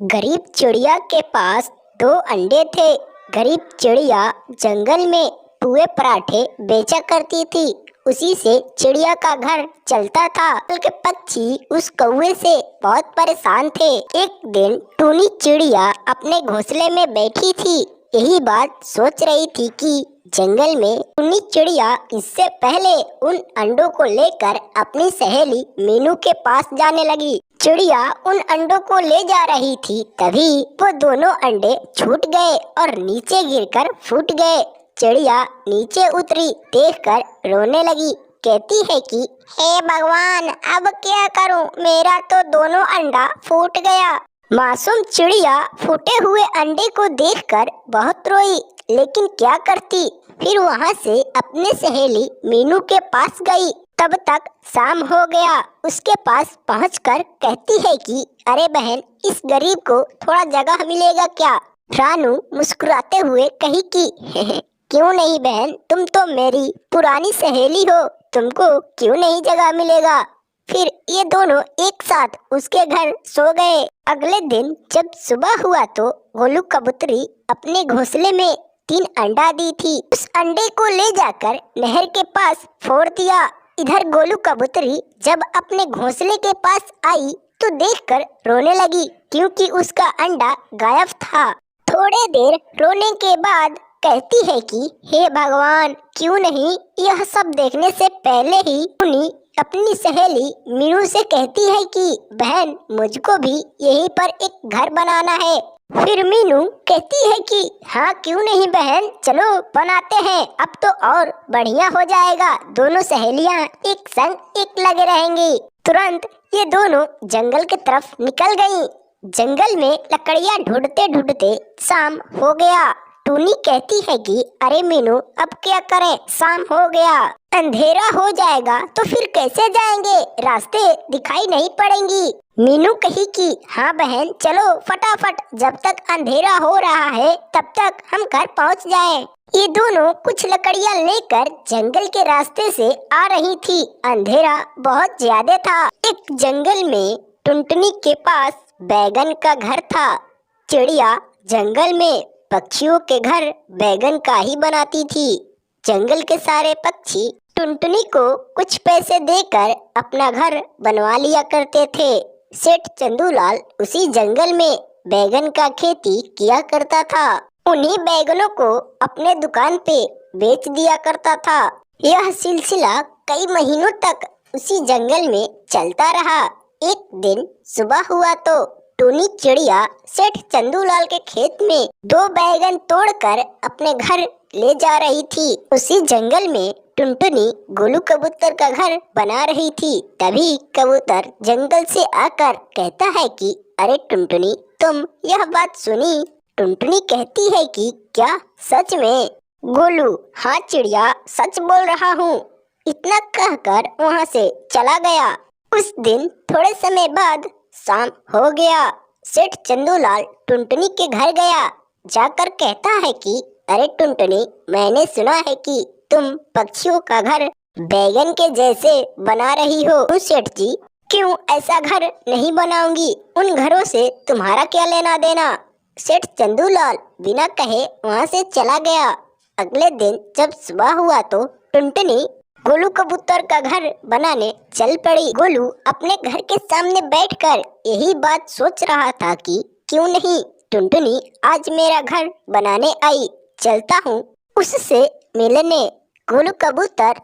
गरीब चिड़िया के पास दो अंडे थे। गरीब चिड़िया जंगल में पुए पराठे बेचा करती थी। उसी से चिड़िया का घर चलता था। जंगल के पक्षी उस कौवे से बहुत परेशान थे। एक दिन टूनी चिड़िया अपने घोंसले में बैठी थी। यही बात सोच रही थी कि जंगल में टूनी चिड़िया इससे पहले उन अंडों को लेकर अपनी सहेली मीनू के पास जाने लगी। चिड़िया उन अंडों को ले जा रही थी, तभी वो दोनों अंडे छूट गए और नीचे गिरकर फूट गए। चिड़िया नीचे उतरी, देखकर रोने लगी। कहती है कि हे भगवान, अब क्या करूं? मेरा तो दोनों अंडा फूट गया। मासूम चिड़िया फूटे हुए अंडे को देखकर बहुत रोई, लेकिन क्या करती। फिर वहां से अपने सहेली मीनू के पास गई। तब तक शाम हो गया। उसके पास पहुंचकर कहती है कि अरे बहन, इस गरीब को थोड़ा जगह मिलेगा क्या? रानू मुस्कुराते हुए कही कि क्यों नहीं बहन, तुम तो मेरी पुरानी सहेली हो, तुमको क्यों नहीं जगह मिलेगा। फिर ये दोनों एक साथ उसके घर सो गए। अगले दिन जब सुबह हुआ तो गोलू कबूतरी अपने घोंसले में 3 अंडा दी थी। उस अंडे को ले जाकर नहर के पास फोड़ दिया। इधर गोलू कबूतरी जब अपने घोंसले के पास आई तो देखकर रोने लगी, क्योंकि उसका अंडा गायब था। थोड़े देर रोने के बाद कहती है कि हे भगवान, क्यों नहीं। यह सब देखने से पहले ही टुनी अपनी सहेली मीनू से कहती है कि बहन, मुझको भी यहीं पर एक घर बनाना है। फिर मीनू कहती है कि हाँ, क्यों नहीं बहन, चलो बनाते हैं। अब तो और बढ़िया हो जाएगा, दोनों सहेलियां एक संग एक लगे रहेंगी। तुरंत ये दोनों जंगल की तरफ निकल गईं। जंगल में लकड़ियां ढूंढते ढूंढते शाम हो गया। टूनी कहती है कि अरे मीनू, अब क्या करें, शाम हो गया, अंधेरा हो जाएगा तो फिर कैसे जाएंगे, रास्ते दिखाई नहीं पड़ेंगी। मीनू कही कि हाँ बहन, चलो फटाफट, जब तक अंधेरा हो रहा है तब तक हम घर पहुंच जाएं। ये दोनों कुछ लकड़ियां लेकर जंगल के रास्ते से आ रही थी। अंधेरा बहुत ज्यादा था। एक जंगल में टुनटुनी के पास बैगन का घर था। चिड़िया जंगल में पक्षियों के घर बैगन का ही बनाती थी। जंगल के सारे पक्षी टुनटुनी को कुछ पैसे देकर अपना घर बनवा लिया करते थे। सेठ चंदूलाल उसी जंगल में बैगन का खेती किया करता था। उन्हीं बैगनों को अपने दुकान पे बेच दिया करता था। यह सिलसिला कई महीनों तक उसी जंगल में चलता रहा। एक दिन सुबह हुआ तो टूनी चिड़िया सेठ चंदूलाल के खेत में 2 बैगन तोड़कर अपने घर ले जा रही थी। उसी जंगल में टुनटुनी गोलू कबूतर का घर बना रही थी। तभी कबूतर जंगल से आकर कहता है कि अरे टुनटुनी, तुम यह बात सुनी? टुनटुनी कहती है कि क्या, सच में? गोलू, हाँ चिड़िया, सच बोल रहा हूँ। इतना कहकर वहाँ से चला गया। उस दिन थोड़े समय बाद शाम हो गया। सेठ चंदूलाल टुनटुनी के घर गया। जाकर कहता है कि अरे टुनटुनी, मैंने सुना है कि तुम पक्षियों का घर बैगन के जैसे बना रही हो। सेठ जी, क्यों ऐसा घर नहीं बनाऊंगी, उन घरों से तुम्हारा क्या लेना देना। सेठ चंदूलाल बिना कहे वहाँ से चला गया। अगले दिन जब सुबह हुआ तो टुनटुनी गोलू कबूतर का घर बनाने चल पड़ी। गोलू अपने घर के सामने बैठकर यही बात सोच रहा था कि क्यों नहीं, टुनटुनी आज मेरा घर बनाने आई, चलता हूँ उससे मिलने। गोलू कबूतर